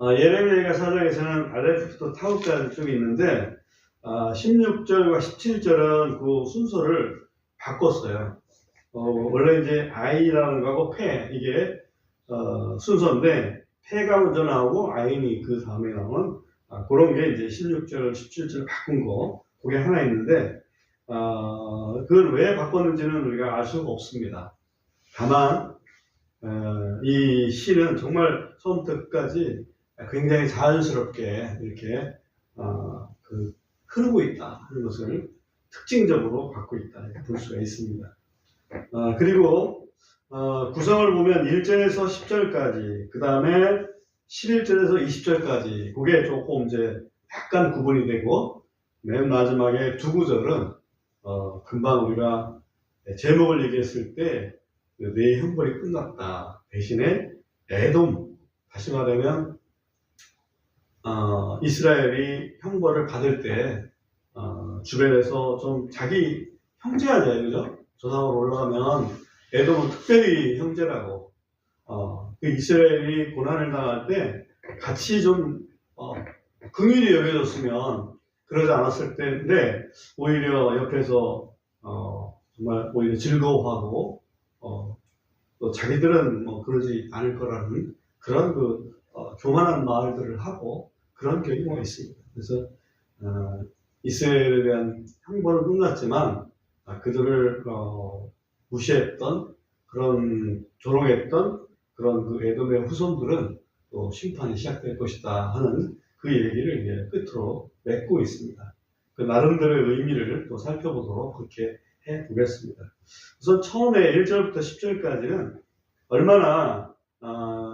예레미야 사장에서는 아래부터 타국까지 쭉 있는데 16절과 17절은 그 순서를 바꿨어요. 원래 이제 아이라는 거하고 페 이게 순서인데 페가 먼저 나오고 아인이 그 다음에 나오는 그런 게 이제 16절, 17절 바꾼 거 그게 하나 있는데 그걸 왜 바꿨는지는 우리가 알 수가 없습니다. 다만 이 시는 정말 처음부터 끝까지 굉장히 자연스럽게 이렇게 흐르고 있다 하는 것을 특징적으로 갖고 있다 이렇게 볼 수가 있습니다. 그리고 구성을 보면 1절에서 10절까지 그 다음에 11절에서 20절까지 그게 조금 이제 약간 구분이 되고 맨 마지막에 두 구절은 금방 우리가 제목을 얘기했을 때 내 형벌이 끝났다 대신에 에돔 다시 말하면 이스라엘이 형벌을 받을 때 주변에서 좀 자기 형제하잖아요, 그죠? 조상으로 올라가면 에돔은 특별히 형제라고 그 이스라엘이 고난을 당할 때 같이 좀 긍휼히 여겨줬으면 그러지 않았을 때인데 오히려 옆에서 정말 오히려 즐거워하고 또 자기들은 뭐 그러지 않을 거라는 그런 교만한 말들을 하고 그런 경우가 있습니다. 그래서 이스라엘에 대한 형벌은 끝났지만 그들을 무시했던 그런 조롱했던 그런 그 에돔의 후손들은 또 심판이 시작될 것이다 하는 그 얘기를 이제 끝으로 맺고 있습니다. 그 나름대로의 의미를 또 살펴보도록 그렇게 해 보겠습니다. 우선 처음에 1절부터 10절까지는 얼마나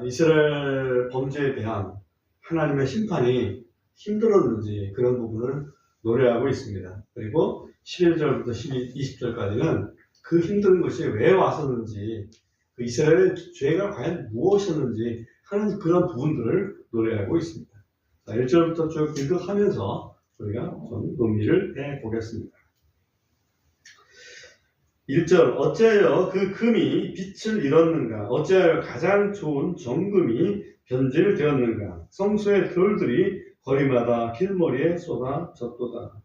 이스라엘 범죄에 대한 하나님의 심판이 힘들었는지 그런 부분을 노래하고 있습니다. 그리고 11절부터 20절까지는 그 힘든 것이 왜 왔었는지 그 이스라엘의 죄가 과연 무엇이었는지 하는 그런 부분들을 노래하고 있습니다. 자, 1절부터 쭉 읽어가면서 우리가 좀 논의를 해보겠습니다. 1절 어찌하여 그 금이 빛을 잃었는가 어찌하여 가장 좋은 정금이 변질되었는가 성소의 돌들이 거리마다 길머리에 쏟아졌도다.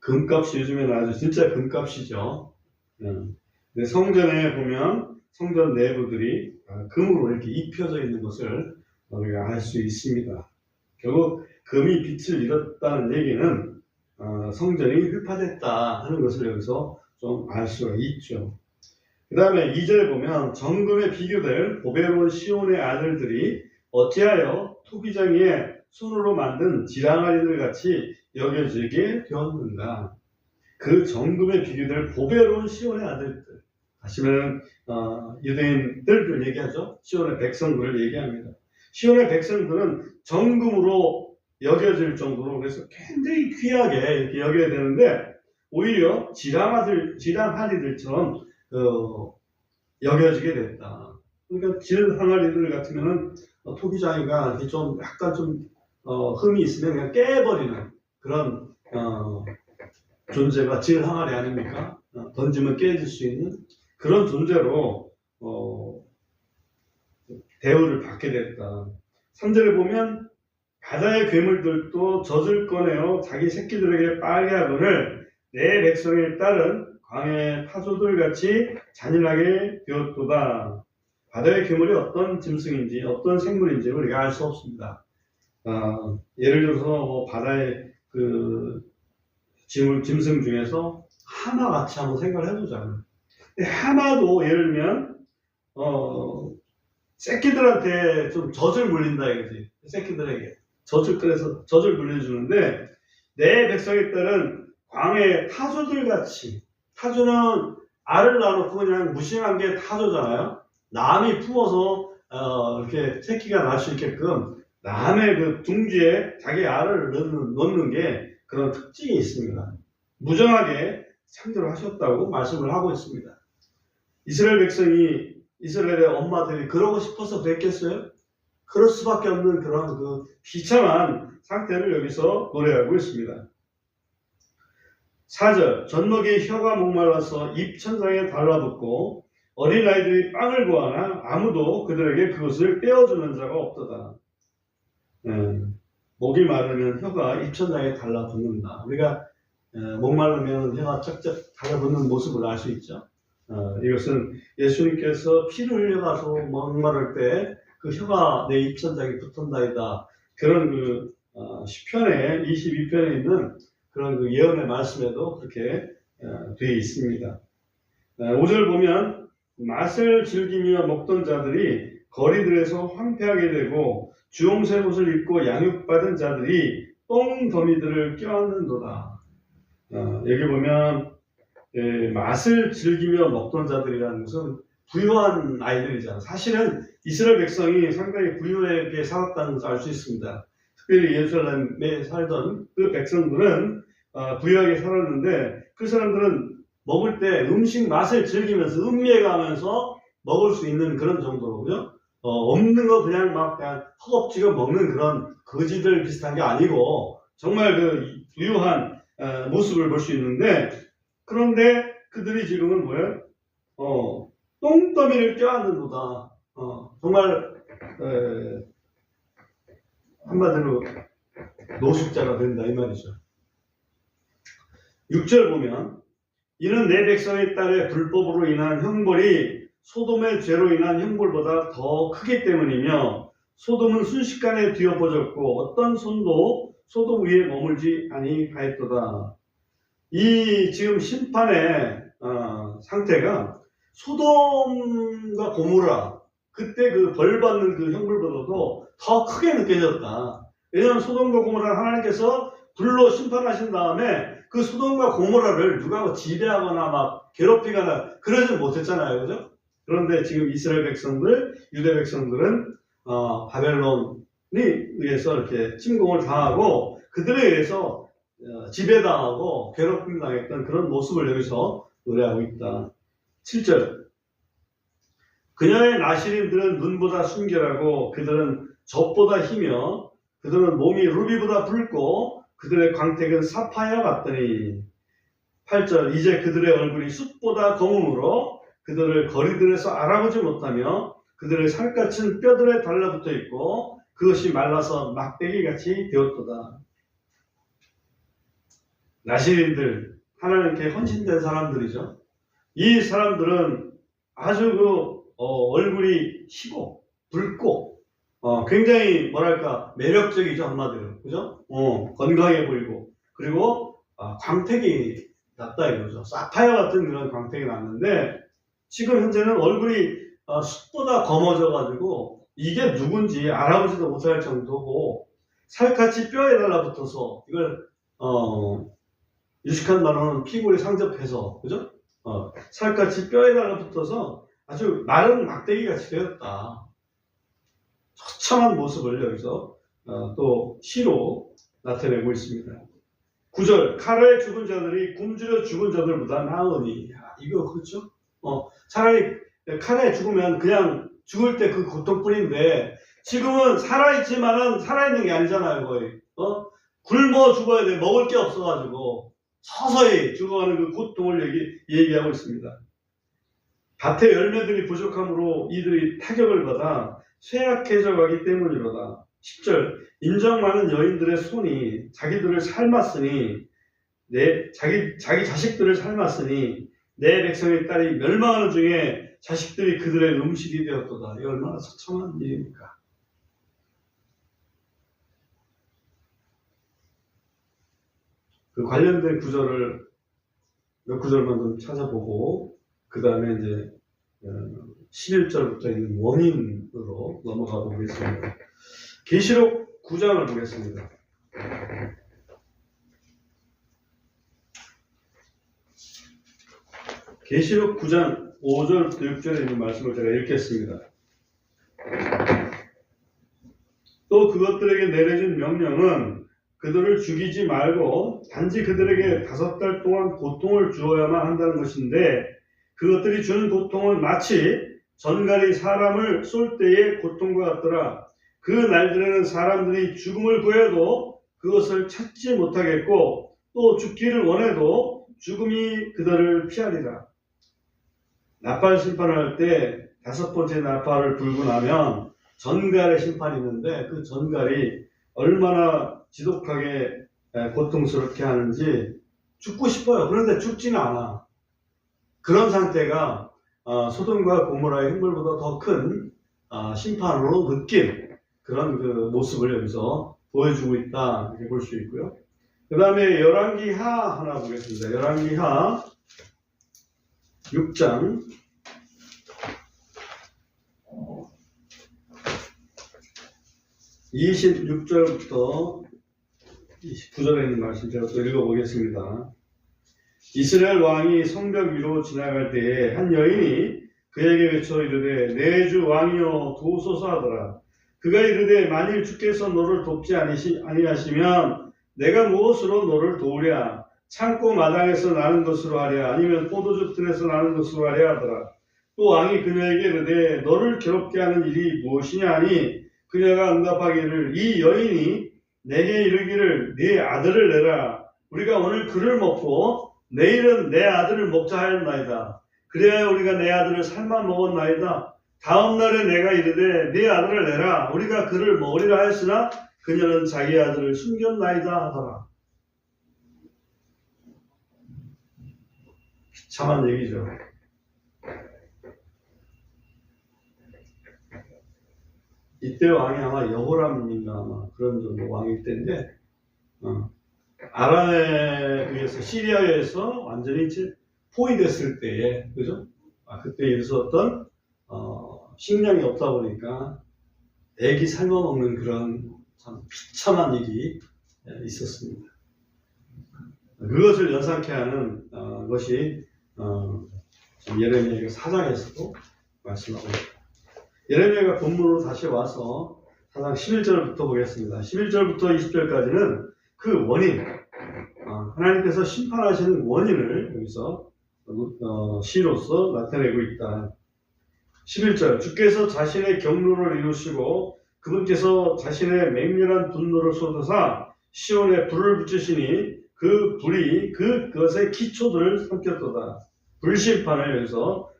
금값이 요즘에는 아주 진짜 금값이죠. 근데 성전에 보면 성전 내부들이 금으로 이렇게 입혀져 있는 것을 우리가 알 수 있습니다. 결국 금이 빛을 잃었다는 얘기는 성전이 휘파됐다 하는 것을 여기서 좀 알 수가 있죠. 그 다음에 2절에 보면 정금에 비교될 보배로운 시온의 아들들이 어찌하여 토기장이의 손으로 만든 지랑아리들 같이 여겨지게 되었는가. 그 정금에 비교될 보배로운 시온의 아들들 다시 말하면 유대인들을 얘기하죠. 시온의 백성들을 얘기합니다. 시온의 백성들은 정금으로 여겨질 정도로 그래서 굉장히 귀하게 이렇게 여겨야 되는데 오히려 지랑아리들처럼 여겨지게 됐다. 그러니까 지랑아리들 같으면은 토기장이가 이렇게 좀 약간 좀 흠이 있으면 그냥 깨버리는 그런 존재가 지랑아리 아닙니까? 던지면 깨질 수 있는 그런 존재로 대우를 받게 됐다. 3절에 보면 바다의 괴물들도 젖을 꺼내어 자기 새끼들에게 빨게 하거늘 내 백성에 따른 광해 타조들 같이 잔인하게 되었도다. 바다의 괴물이 어떤 짐승인지 어떤 생물인지 우리가 알 수 없습니다. 예를 들어서 뭐 바다의 그 짐승 중에서 하마같이 한번 생각을 해보자고요. 하마도 예를 들면 새끼들한테 좀 젖을 물린다 이거지. 새끼들에게 젖을 물려주는데 내 백성에 따른 광해 타조들 같이 타조는 알을 낳아놓고 그냥 무심한 게 타조잖아요. 남이 품어서 이렇게 새끼가 날 수 있게끔 남의 그 둥지에 자기 알을 넣는 게 그런 특징이 있습니다. 무정하게 창조를 하셨다고 말씀을 하고 있습니다. 이스라엘 백성이 이스라엘의 엄마들이 그러고 싶어서 됐겠어요? 그럴 수밖에 없는 그런 그 비참한 상태를 여기서 노래하고 있습니다. 4절 젖먹이 혀가 목말라서 입 천장에 달라붙고 어린아이들이 빵을 구하나 아무도 그들에게 그것을 떼어주는 자가 없도다. 목이 마르면 혀가 입천장에 달라붙는다. 우리가 목마르면 혀가 쩍쩍 달라붙는 모습을 알 수 있죠. 이것은 예수님께서 피를 흘려가서 목마를 때 그 혀가 내 입천장에 붙은다이다. 그런 시편의 22편에 있는 그런 그 예언의 말씀에도 그렇게 되어 있습니다. 5절 보면 맛을 즐기며 먹던 자들이 거리들에서 황폐하게 되고 주홍색 옷을 입고 양육받은 자들이 똥더미들을 껴안는도다. 여기 보면 맛을 즐기며 먹던 자들이라는 것은 부유한 아이들이잖아. 사실은 이스라엘 백성이 상당히 부유하게 살았다는 것을 알 수 있습니다. 특별히 예루살렘에 살던 그 백성들은 부유하게 살았는데 그 사람들은 먹을 때 음식 맛을 즐기면서 음미해가면서 먹을 수 있는 그런 정도로, 그죠? 없는 거 그냥 막 그냥 허겁지겁 먹는 그런 거지들 비슷한 게 아니고 정말 그 부유한 모습을 볼 수 있는데, 그런데 그들이 지금은 뭐예요? 똥더미를 껴안는도다. 정말 한마디로 노숙자가 된다 이 말이죠. 6절 보면 이는 내 백성의 딸의 불법으로 인한 형벌이 소돔의 죄로 인한 형벌보다 더 크기 때문이며 소돔은 순식간에 뒤엎어졌고 어떤 손도 소돔 위에 머물지 아니하였도다. 이 지금 심판의 상태가 소돔과 고모라 그때 그 벌받는 그 형벌보다도 더 크게 느껴졌다. 왜냐하면 소돔과 고모라 하나님께서 불로 심판하신 다음에 그 소돔과 고모라를 누가 지배하거나 막 괴롭히거나 그러지 못했잖아요. 그죠? 그런데 지금 이스라엘 백성들, 유대 백성들은 바벨론이 의해서 이렇게 침공을 당하고 그들에 의해서 지배당하고 괴롭힘 당했던 그런 모습을 여기서 노래하고 있다. 7절 그녀의 나시린들은 눈보다 순결하고 그들은 젖보다 희며 그들은 몸이 루비보다 붉고 그들의 광택은 사파이어 같더니. 8절 이제 그들의 얼굴이 숯보다 검음으로 그들을 거리들에서 알아보지 못하며 그들의 살갗은 뼈들에 달라붙어 있고 그것이 말라서 막대기같이 되었도다. 나시린들, 하나님께 헌신된 사람들이죠. 이 사람들은 아주 얼굴이 희고 붉고 굉장히 뭐랄까 매력적이죠. 한마디로, 그죠? 건강해 보이고 그리고 광택이 났다 이거죠. 사파이어 같은 그런 광택이 났는데 지금 현재는 얼굴이 숯보다 검어져 가지고 이게 누군지 알아보지도 못할 정도고 살갗이 뼈에 달라붙어서 이걸 유식한 말로는 피골이 상접해서, 그죠? 살갗이 뼈에 달라붙어서 아주 마른 막대기 같이 되었다. 처참한 모습을 여기서 또 시로 나타내고 있습니다. 9절 칼에 죽은 자들이 굶주려 죽은 자들보다 나으니. 이거 그렇죠? 차라리 칼에 죽으면 그냥 죽을 때 그 고통뿐인데 지금은 살아있지만은 살아있는 게 아니잖아요. 거의 굶어 죽어야 돼. 먹을 게 없어가지고 서서히 죽어가는 그 고통을 얘기하고 있습니다. 밭의 열매들이 부족함으로 이들이 타격을 받아 쇠약해져 가기 때문이로다. 10절 인정 많은 여인들의 손이 자기들을 삶았으니 자기 자식들을 삶았으니 내 백성의 딸이 멸망하는 중에 자식들이 그들의 음식이 되었도다. 이 얼마나 처참한 일입니까? 그 관련된 구절을 몇 구절만 좀 찾아보고 그 다음에 이제 11절부터 있는 원인으로 넘어가 보겠습니다. 계시록 9장을 보겠습니다. 계시록 9장 5절부터 6절에 있는 말씀을 제가 읽겠습니다. 또 그것들에게 내려진 명령은 그들을 죽이지 말고 단지 그들에게 5달 동안 고통을 주어야만 한다는 것인데 그것들이 주는 고통은 마치 전갈이 사람을 쏠 때의 고통과 같더라. 그 날들에는 사람들이 죽음을 구해도 그것을 찾지 못하겠고 또 죽기를 원해도 죽음이 그들을 피하리라. 나팔 심판할 때 5번째 나팔을 불고 나면 전갈의 심판이 있는데 그 전갈이 얼마나 지독하게 고통스럽게 하는지 죽고 싶어요. 그런데 죽지는 않아. 그런 상태가 소돔과 고모라의 흉물보다 더 큰 심판으로 느낀 그런 그 모습을 여기서 보여주고 있다 이렇게 볼 수 있고요. 그 다음에 열왕기하 하나 보겠습니다. 열왕기하 6장 26절부터 29절에 있는 말씀 제가 또 읽어보겠습니다. 이스라엘 왕이 성벽 위로 지나갈 때에 한 여인이 그에게 외쳐 이르되 내 주 왕이여 도우소서 하더라. 그가 이르되 만일 주께서 너를 돕지 아니하시면 내가 무엇으로 너를 도우랴? 창고 마당에서 나는 것으로 하랴? 아니면 포도주 틀에서 나는 것으로 하랴 하더라. 또 왕이 그녀에게 이르되 너를 괴롭게 하는 일이 무엇이냐 하니 그녀가 응답하기를 이 여인이 내게 이르기를 네 아들을 내라. 우리가 오늘 그를 먹고 내일은 내 아들을 먹자 하였나이다. 그래야 우리가 내 아들을 삶아 먹었나이다. 다음 날에 내가 이르되 네 아들을 내라. 우리가 그를 먹으리라 하였으나 그녀는 자기 아들을 숨겼나이다 하더라. 비참한 얘기죠. 이때 왕이 아마 여호람인가 아마 그런 정도 왕일 때인데 아람에 의해서 시리아에 의해서 완전히 이제 포위됐을 때에 그죠? 그때 일어섰던 식량이 없다 보니까 애기 삶아먹는 그런 참 비참한 일이 있었습니다. 그것을 연상케 하는 것이 예레미야 4장에서도 말씀하고 있습니다. 예레미야가 본문으로 다시 와서 4장 11절부터 보겠습니다. 11절부터 20절까지는 그 원인, 하나님께서 심판하시는 원인을 여기서 시로서 나타내고 있다. 11절, 주께서 자신의 경로를 이루시고 그분께서 자신의 맹렬한 분노를 쏟아사 시온에 불을 붙이시니 그 불이 그것의 기초들을 삼켰도다. 불심판을 여기서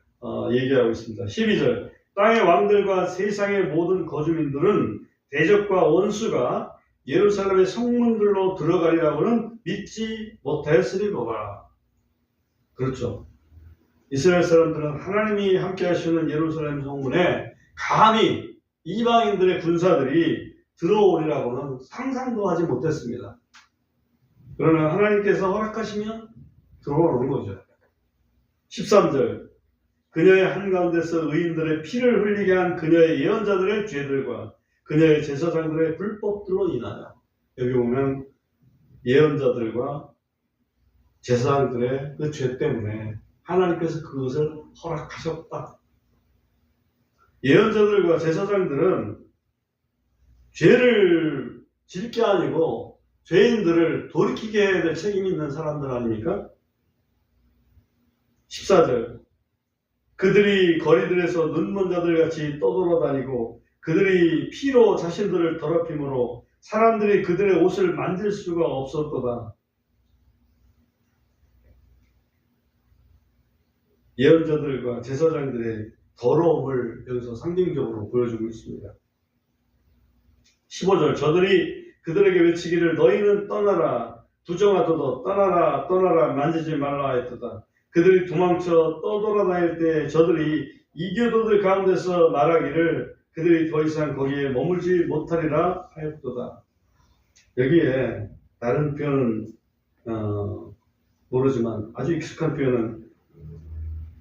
얘기하고 있습니다. 12절, 땅의 왕들과 세상의 모든 거주민들은 대적과 원수가 예루살렘의 성문들로 들어가리라고는 믿지 못하였으리로라. 그렇죠. 이스라엘 사람들은 하나님이 함께 하시는 예루살렘 성문에 감히 이방인들의 군사들이 들어오리라고는 상상도 하지 못했습니다. 그러나 하나님께서 허락하시면 들어오는 거죠. 13절, 그녀의 한가운데서 의인들의 피를 흘리게 한 그녀의 예언자들의 죄들과 그녀의 제사장들의 불법들로 인하여, 여기 보면 예언자들과 제사장들의 그 죄 때문에 하나님께서 그것을 허락하셨다. 예언자들과 제사장들은 죄를 질 게 아니고 죄인들을 돌이키게 해야 될 책임이 있는 사람들 아닙니까? 14절, 그들이 거리들에서 눈먼 자들같이 떠돌아다니고 그들이 피로 자신들을 더럽힘으로 사람들이 그들의 옷을 만질 수가 없었도다. 예언자들과 제사장들의 더러움을 여기서 상징적으로 보여주고 있습니다. 15절, 저들이 그들에게 외치기를 너희는 떠나라 부정하도다 떠나라 떠나라 만지지 말라 하였도다. 그들이 도망쳐 떠돌아다닐 때 저들이 이교도들 가운데서 말하기를 그들이 더 이상 거기에 머물지 못하리라 하였도다. 여기에 다른 표현은 모르지만 아주 익숙한 표현은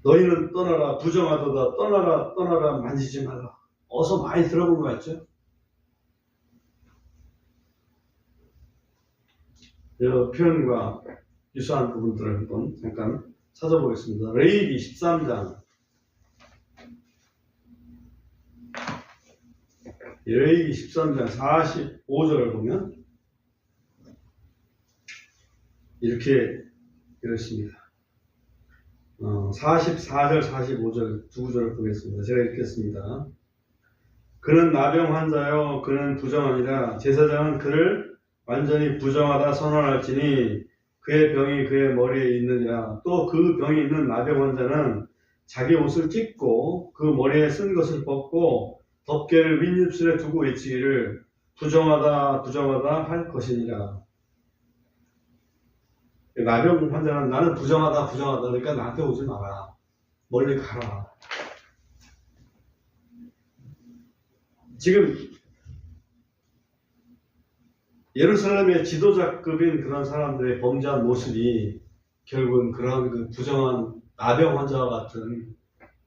너희는 떠나라 부정하도다 떠나라 떠나라 만지지 말라. 어서 많이 들어본 것 같죠? 이 표현과 유사한 부분들을 한번 잠깐 찾아보겠습니다. 레위기 13장 레위기 13장 45절을 보면 이렇게 이렇습니다. 44절 45절 두 구절을 보겠습니다. 제가 읽겠습니다. 그는 나병 환자요 그는 부정하니라. 제사장은 그를 완전히 부정하다 선언할지니 그의 병이 그의 머리에 있느니라. 또 그 병이 있는 나병 환자는 자기 옷을 찢고 그 머리에 쓴 것을 벗고 덮개를 윗입술에 두고 외치기를 부정하다 부정하다 할 것이니라. 나병 환자는 나는 부정하다 부정하다 그러니까 나한테 오지 마라. 멀리 가라. 지금 예루살렘의 지도자급인 그런 사람들의 범죄한 모습이 결국은 그런 그 부정한 나병 환자와 같은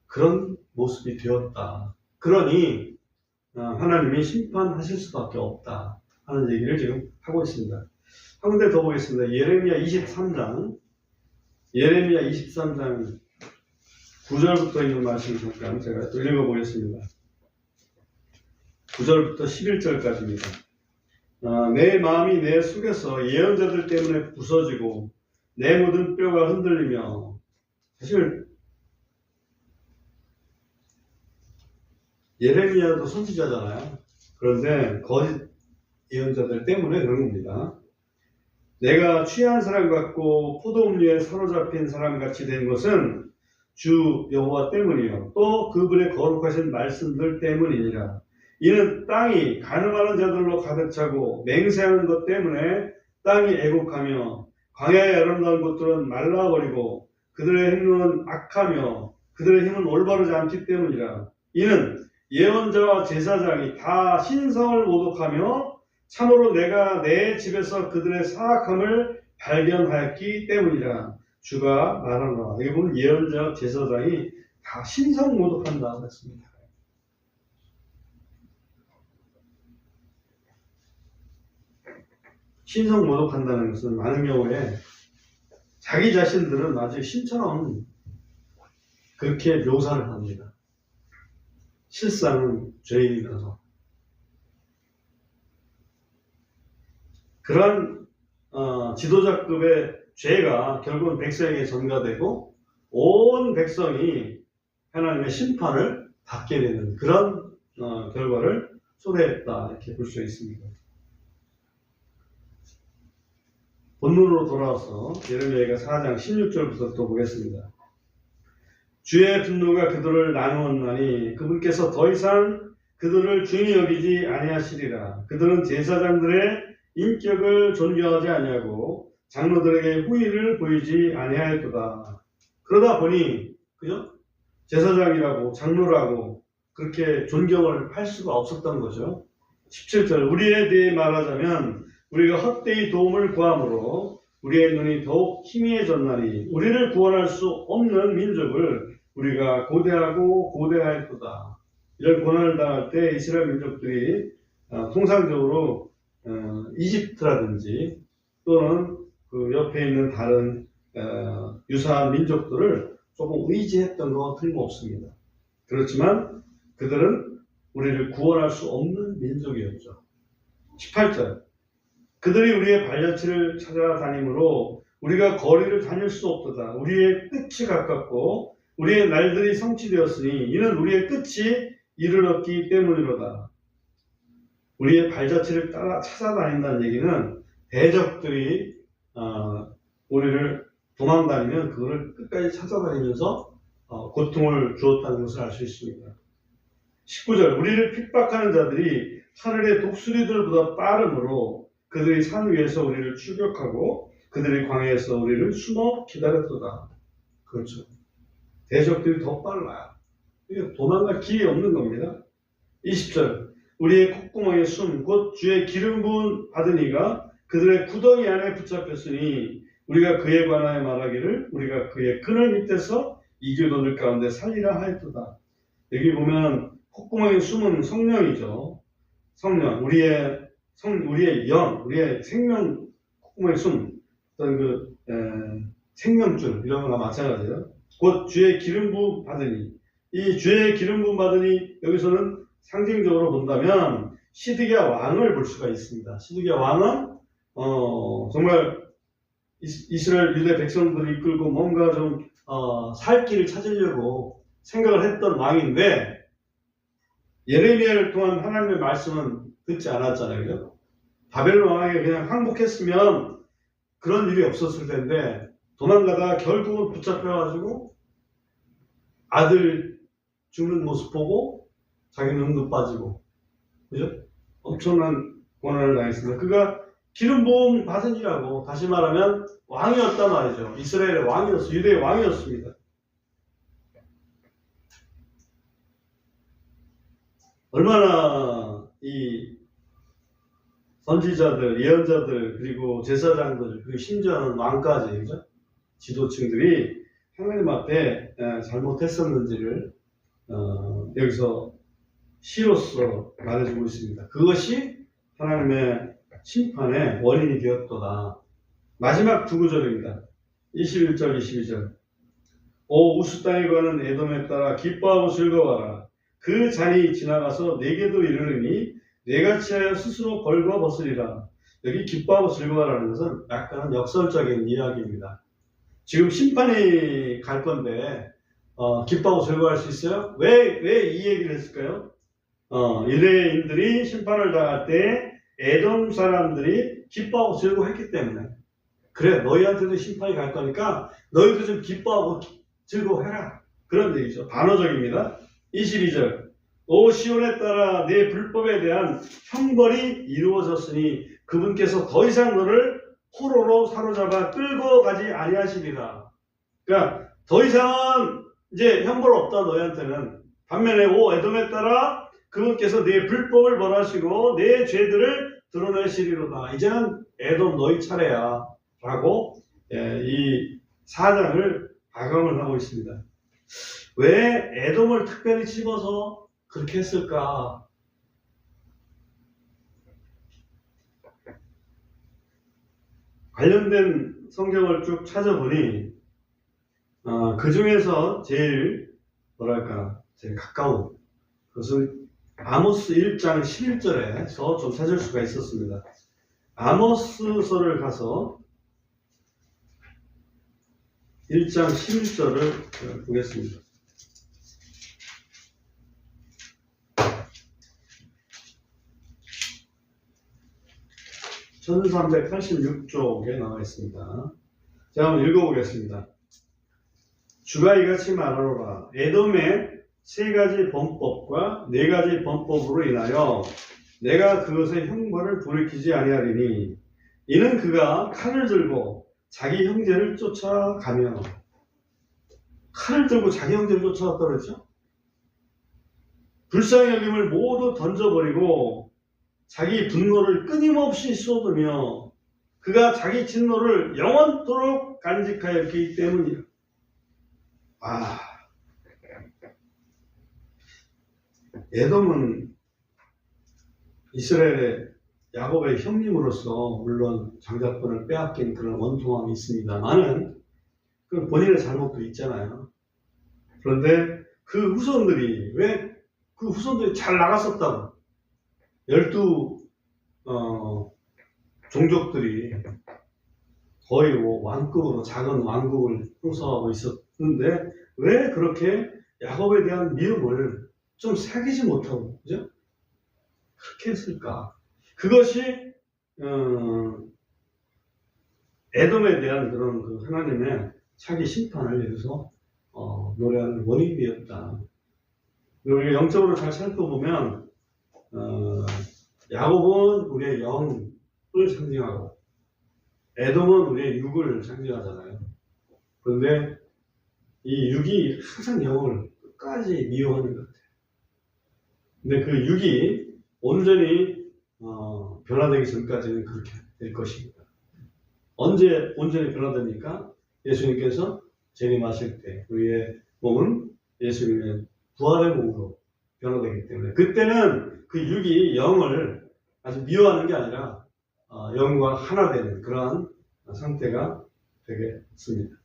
그런 모습이 되었다. 그러니 하나님이 심판하실 수밖에 없다 하는 얘기를 지금 하고 있습니다. 한 군데 더 보겠습니다. 예레미야 23장 9절부터 있는 말씀을 잠깐 제가 또 읽어보겠습니다. 9절부터 11절까지입니다. 내 마음이 내 속에서 예언자들 때문에 부서지고 내 모든 뼈가 흔들리며. 사실 예레미야도 선지자잖아요. 그런데 거짓 예언자들 때문에 그런 겁니다. 내가 취한 사람 같고 포도음료에 사로잡힌 사람 같이 된 것은 주 여호와 때문이요 또 그분의 거룩하신 말씀들 때문이니라. 이는 땅이 가늠하는 자들로 가득 차고 맹세하는 것 때문에 땅이 애곡하며 광야의 아름다운 곳들은 말라버리고 그들의 행로는 악하며 그들의 힘은 올바르지 않기 때문이라. 이는 예언자와 제사장이 다 신성을 모독하며 참으로 내가 내 집에서 그들의 사악함을 발견하였기 때문이라. 주가 말하노라. 여기 보면 예언자와 제사장이 다 신성 모독한다고 했습니다. 신성 모독한다는 것은 많은 경우에 자기 자신들은 아주 신처럼 그렇게 묘사를 합니다. 실상은 죄인이라서. 그런 지도자급의 죄가 결국은 백성에게 전가되고 온 백성이 하나님의 심판을 받게 되는 그런 결과를 초래했다 이렇게 볼 수 있습니다. 본문으로 돌아와서 예레미야가 4장 16절부터 또 보겠습니다. 주의 분노가 그들을 나누었나니 그분께서 더 이상 그들을 중히 여기지 아니하시리라. 그들은 제사장들의 인격을 존경하지 아니하고 장로들에게 후의를 보이지 아니하였도다. 그러다 보니 그죠? 제사장이라고 장로라고 그렇게 존경을 할 수가 없었던 거죠. 17절 우리에 대해 말하자면 우리가 헛되이 도움을 구함으로 우리의 눈이 더욱 희미해졌나니 우리를 구원할 수 없는 민족을 우리가 고대하고 고대하였도다. 이런 고난을 당할 때 이스라엘 민족들이 통상적으로 이집트라든지 또는 그 옆에 있는 다른 유사한 민족들을 조금 의지했던 거 틀림없습니다. 그렇지만 그들은 우리를 구원할 수 없는 민족이었죠. 18절 그들이 우리의 발자취를 찾아다니므로 우리가 거리를 다닐 수 없도다. 우리의 끝이 가깝고 우리의 날들이 성취되었으니 이는 우리의 끝이 이르렀기 때문이로다. 우리의 발자취를 따라 찾아다닌다는 얘기는 대적들이 우리를 도망다니면 그거를 끝까지 찾아다니면서 고통을 주었다는 것을 알 수 있습니다. 19절 우리를 핍박하는 자들이 하늘의 독수리들보다 빠르므로 그들이 산 위에서 우리를 추격하고 그들이 광야에서 우리를 숨어 기다렸도다. 그렇죠. 대적들이 더 빨라요. 도망갈 길이 없는 겁니다. 20절 우리의 콧구멍에 숨 곧 주의 기름 부은 받은 이가 그들의 구덩이 안에 붙잡혔으니 우리가 그에 관하여 말하기를 우리가 그의 그늘 밑에서 이교도들 가운데 살리라 하였도다. 여기 보면 콧구멍에 숨은 성령이죠. 성령 우리의 영 우리의 생명 콧구멍에 숨 어떤 그 생명줄 이런 거나 마찬가지예요. 곧 주의 기름 부음 받으니 이 주의 기름 부음 받으니 여기서는 상징적으로 본다면 시드기야 왕을 볼 수가 있습니다. 시드기야 왕은 정말 이스라엘 유대 백성들을 이끌고 뭔가 좀 살 길을 찾으려고 생각을 했던 왕인데 예레미야를 통한 하나님의 말씀은 듣지 않았잖아요. 바벨론 왕에게 그냥 항복했으면 그런 일이 없었을 텐데 도망가다가 결국은 붙잡혀가지고 아들 죽는 모습 보고 자기는 응급 빠지고 그죠? 엄청난 고난을 당했습니다. 그가 기름 부음 받은 이라고, 다시 말하면 왕이었단 말이죠. 이스라엘의 왕이었어, 유대의 왕이었습니다. 얼마나 이 선지자들, 예언자들, 그리고 제사장들, 그리고 심지어는 왕까지, 그죠? 지도층들이 하나님 앞에 잘못했었는지를 여기서 시로서 말해주고 있습니다. 그것이 하나님의 심판의 원인이 되었도다. 마지막 두 구절입니다. 21절, 22절. 오 우스 땅에 거하는 에돔에 따라 기뻐하고 즐거워하라. 그 잔이 지나가서 내게도 이르르니 내가 취하여 스스로 벌거 벗으리라. 여기 기뻐하고 즐거워하라는 것은 약간 역설적인 이야기입니다. 지금 심판이 갈 건데 기뻐하고 즐거워할 수 있어요? 왜 이 얘기를 했을까요? 유대인들이 심판을 당할 때 에돔 사람들이 기뻐하고 즐거워했기 때문에. 그래, 너희한테도 심판이 갈 거니까 너희도 좀 기뻐하고 즐거워해라. 그런 얘기죠. 반어적입니다. 22절. 오 시온에 따라 내 불법에 대한 형벌이 이루어졌으니 그분께서 더 이상 너를 포로로 사로잡아 끌고 가지 아니하시리라. 그러니까 더 이상은 이제 형벌 없다 너희한테는. 반면에 오 에돔에 따라 그분께서 내 불법을 벌하시고 내 죄들을 드러내시리로다. 이제는 에돔 너희 차례야 라고 이 사장을 가감을 하고 있습니다. 왜 에돔을 특별히 집어서 그렇게 했을까? 관련된 성경을 쭉 찾아보니 그 중에서 제일 제일 가까운 그것은 아모스 1장 11절에서 좀 찾을 수가 있었습니다. 아모스서를 가서 1장 11절을 보겠습니다. 1386쪽에 나와 있습니다. 제가 한번 읽어보겠습니다. 주가 이같이 말하노라. 에돔의 세 가지 범법과 네 가지 범법으로 인하여 내가 그것의 형벌을 돌이키지 아니하리니 이는 그가 칼을 들고 자기 형제를 쫓아가며 칼을 들고 자기 형제를 쫓아갔다 그랬죠? 불쌍히 여김을 모두 던져버리고 자기 분노를 끊임없이 쏟으며 그가 자기 진노를 영원토록 간직하였기 때문이라. 에돔은 이스라엘의 야곱의 형님으로서 물론 장자권을 빼앗긴 그런 원통함이 있습니다만은 그 본인의 잘못도 있잖아요. 그런데 그 후손들이 그 후손들이 잘 나갔었다고 12 종족들이 거의 왕급으로 작은 왕국을 형성하고 있었는데 왜 그렇게 야곱에 대한 미움을 좀 사귀지 못하고 그죠? 그렇게 했을까? 그것이 에돔에 대한 그런 그 하나님의 자기 심판을 여기서 노래하는 원인이었다. 우리가 영적으로 잘 살펴보면 야곱은 우리의 영을 상징하고 에돔은 우리의 육을 상징하잖아요. 그런데 이 육이 항상 영을 끝까지 미워하는 것 같아요. 근데 그 육이 온전히 변화되기 전까지는 그렇게 될 것입니다. 언제 온전히 변화됩니까? 예수님께서 재림하실 때 우리의 몸은 예수님의 부활의 몸으로 변화되기 때문에 그때는 그 육이 영을 아주 미워하는 게 아니라 영과 하나 되는 그러한 상태가 되겠습니다.